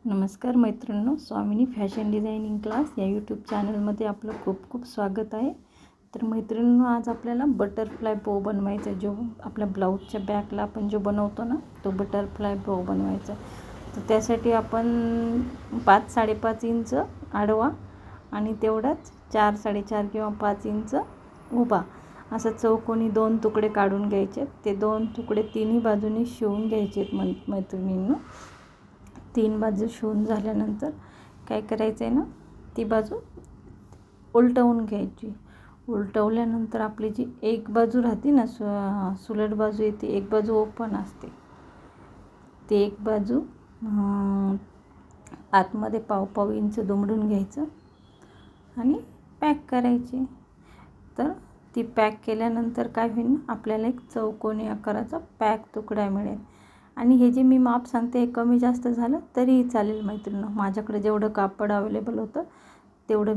नमस्कार मैत्रिणींनो, स्वामिनी fashion designing class या यूट्यूब चॅनलमध्ये आपलं खूप खूप स्वागत आहे. तर मैत्रिणींनो, आज आपल्याला बटरफ्लाय बो बनवायचा आहे. जो आपल्या ब्लाऊजच्या बॅकला आपण जो बनवतो ना, तो बटरफ्लाय बो बनवायचा. तर त्यासाठी आपण 5-5.5 इंच आडवा आणि तेवढाच 4-4.5 किंवा 5 इंच उभा असं चौकोनी 2 तुकडे काढून घ्यायचे. ते 2 तुकडे तिन्ही बाजूनी शिवून घ्यायचे मैत्रिणींनो. 3 बाजू शिवून झाल्यानंतर काय करायचं आहे ना, ती बाजू उलटवून घ्यायची. उलटवल्यानंतर आपली जी एक बाजू राहते ना, सुलट बाजू येते, एक बाजू ओपन असते, ते एक बाजू आतमध्ये 1.5 इंच दुमडून घ्यायचं आणि पॅक करायची. तर ती पॅक केल्यानंतर काय होईल ना, आपल्याला एक चौकोनी आकाराचा पॅक तुकडा मिळेल. आणि हे जे मी माप सांगते हे कमी जास्त झालं तरीही चालेल मैत्रिणींनो. माझ्याकडे जेवढं कापड अवेलेबल होतं तेवढा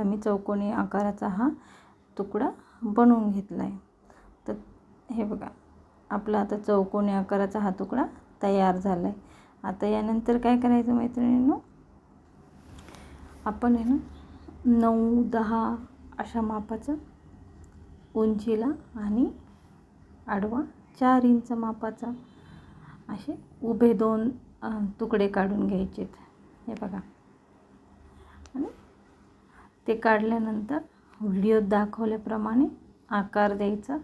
मी चौकोनी आकाराचा हा तुकडा बनवून घेतला आहे. तर हे बघा, आपला आता चौकोनी आकाराचा हा तुकडा तयार झाला आहे. आता यानंतर काय करायचं मैत्रिणींनो, आपण आहे ना 9-10 अशा मापाचं उंचीला आणि आडवा 4 इंच मापाचा असे उभे 2 तुकडे काढून घ्यायचे. हे बघा, आणि ते काढल्यानंतर व्हिडिओत दाखवल्याप्रमाणे आकार द्यायचा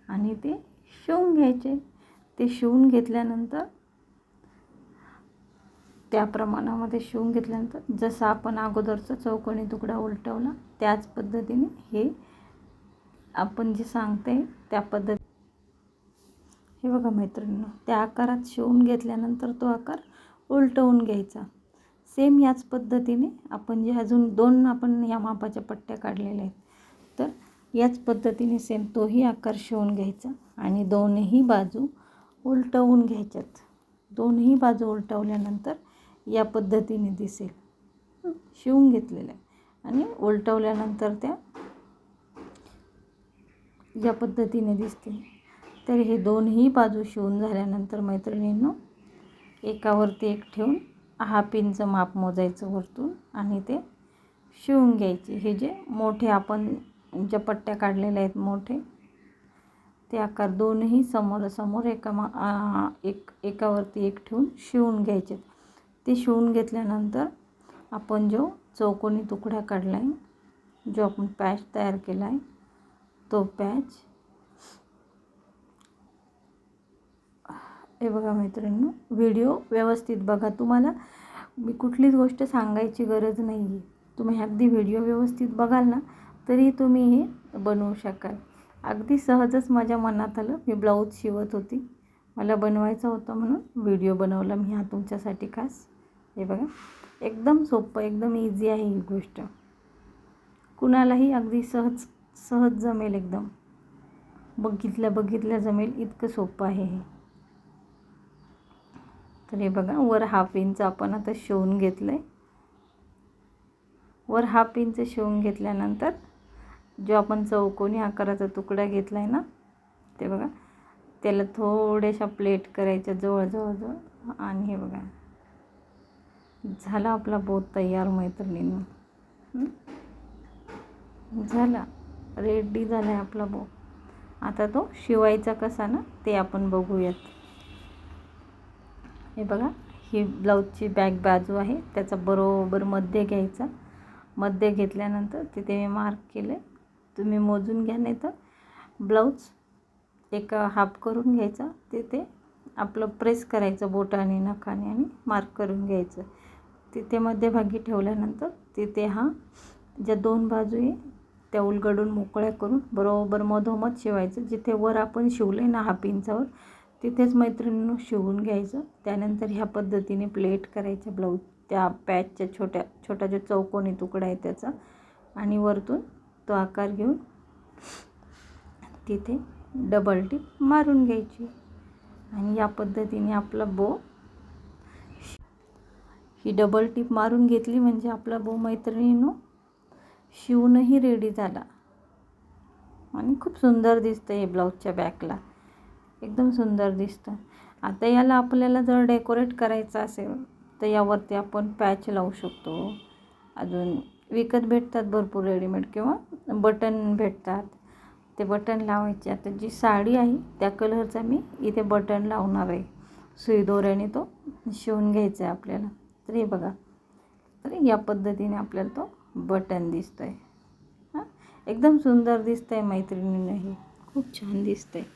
आणि ते शिवून घ्यायचे. ते शिवून घेतल्यानंतर त्या प्रमाणामध्ये शिवून घेतल्यानंतर जसं आपण अगोदरचा चौकोनी तुकडा उलटवला त्याच पद्धतीने हे आपण जे सांगते त्या पद्धती. हे बघा मैत्रिणींनो, त्या आकारात शिवून घेतल्यानंतर तो आकार उलटवून घ्यायचा. सेम याच पद्धतीने आपण जे अजून 2 आपण या मापाच्या पट्ट्या काढलेल्या आहेत, तर याच पद्धतीने सेम तोही आकार शिवून घ्यायचा आणि दोन्ही बाजू उलटवून घ्यायच्यात. दोन्ही बाजू उलटवल्यानंतर या पद्धतीने दिसेल शिवून घेतलेल्या, आणि उलटवल्यानंतर त्या या पद्धतीने दिसतील. तर हे दोन्ही बाजू शिवून झाल्यानंतर मैत्रिणींनो, एकावरती एक ठेवून 1/2 इंच माप मोजायचं वरतून आणि ते शिवून घ्यायचे. हे जे मोठे आपण ज्या पट्ट्या काढलेल्या आहेत मोठे, ते आकार दोन्ही समोरासमोर एकावरती एक ठेवून शिवून घ्यायचे. ते शिवून घेतल्यानंतर आपण जो चौकोनी तुकडा काढला आहे, जो आपण पॅच तयार केला आहे, तो पॅच हे बघा मैत्रिणींनो, व्हिडिओ व्यवस्थित बघा. तुम्हाला मी कुठलीच गोष्ट सांगायची गरज नाही आहे. तुम्ही अगदी व्हिडिओ व्यवस्थित बघाल ना, तरी तुम्ही हे बनवू शकाल. अगदी सहजच माझ्या मनात आलं. मी ब्लाऊज शिवत होती, मला बनवायचं होतं म्हणून व्हिडिओ बनवला मी हा तुमच्यासाठी खास. हे बघा, एकदम सोपं, एकदम इझी आहे ही गोष्ट. कुणालाही अगदी सहज जमेल, एकदम बघितल्या जमेल इतकं सोपं आहे हे. तर हे बघा, वर 1/2 इंच आपण आता शिवून घेतलं आहे. वर 1/2 इंच शिवून घेतल्यानंतर जो आपण चौकोनी आकाराचा तुकडा घेतला आहे ना, ते बघा, त्याला थोड्याशा प्लेट करायच्या जवळ आणि हे बघा, झाला आपला बो तयार मैत्रिणींनो. झाला, रेडी झाला आहे आपला बो. आता तो शिवायचा कसा ना, ते आपण बघूयात. हे बघा, ही ब्लाऊजची बॅक बाजू आहे, त्याचा बरोबर मध्य घ्यायचा. मध्य घेतल्यानंतर तिथे मी मार्क केलं, तुम्ही मोजून घ्या, नाही तर ब्लाऊज एक हाफ करून घ्यायचा. तिथे आपलं प्रेस करायचं बोटाने नखाने आणि मार्क करून घ्यायचं. तिथे मध्यभागी ठेवल्यानंतर तिथे ज्या 2 बाजू आहे त्या उलगडून मोकळ्या करून बरोबर मधोमध शिवायचं. जिथे वर आपण शिवले ना 1/2 इंचावर, तिथेच मैत्रिणींनो शिवून घ्यायचं. त्यानंतर ह्या पद्धतीने प्लेट करायच्या ब्लाऊज त्या पॅचच्या छोटा जो चौकोनी तुकडा आहे त्याचा, आणि वरतून तो आकार घेऊन तिथे डबल टिप मारून घ्यायची. आणि या पद्धतीने आपला बो, ही डबल टिप मारून घेतली म्हणजे आपला बो मैत्रिणींनो शिवूनही रेडी झाला. आणि खूप सुंदर दिसतं हे ब्लाऊजच्या बॅकला, एकदम सुंदर दिसतं. आता याला आपल्याला जर डेकोरेट करायचं असेल तर यावरती आपण पॅच लावू शकतो. अजून विकत भेटतात भरपूर रेडीमेड किंवा बटन भेटतात, ते बटन लावायचे. आता जी साडी आहे त्या कलरचा मी इथे बटन लावणार आहे. सुई दोऱ्याने तो शिवून घ्यायचा आहे आपल्याला. तर हे बघा, तर या पद्धतीने आपल्याला तो बटन दिसतो आहे. हां, एकदम सुंदर दिसतं आहे मैत्रिणींनो, हे खूप छान दिसतं आहे.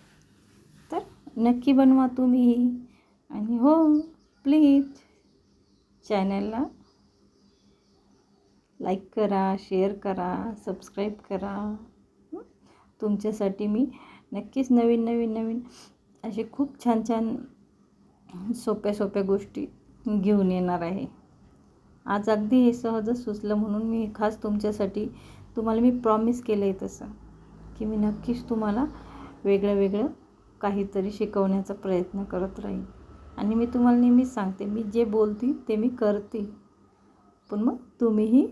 तर नक्की बनवा तुम्ही. आणि हो, प्लीज चॅनलला लाईक करा, शेअर करा, सबस्क्राईब करा. तुमच्यासाठी मी नक्कीच नवीन असे खूप छान सोप्या सोप्या गोष्टी घेऊन येणार आहे. आज अगदी हे सहजच सुचलं म्हणून मी खास तुमच्यासाठी तुम्हाला मी प्रॉमिस केलं आहे तसं, की मी नक्कीच तुम्हाला वेगळं काहीतरी शिकवण्याचा प्रयत्न करत राहील. आणि मी तुम्हाला नेहमीच सांगते, मी जे बोलते ते मी करते, पण मग तुम्हीही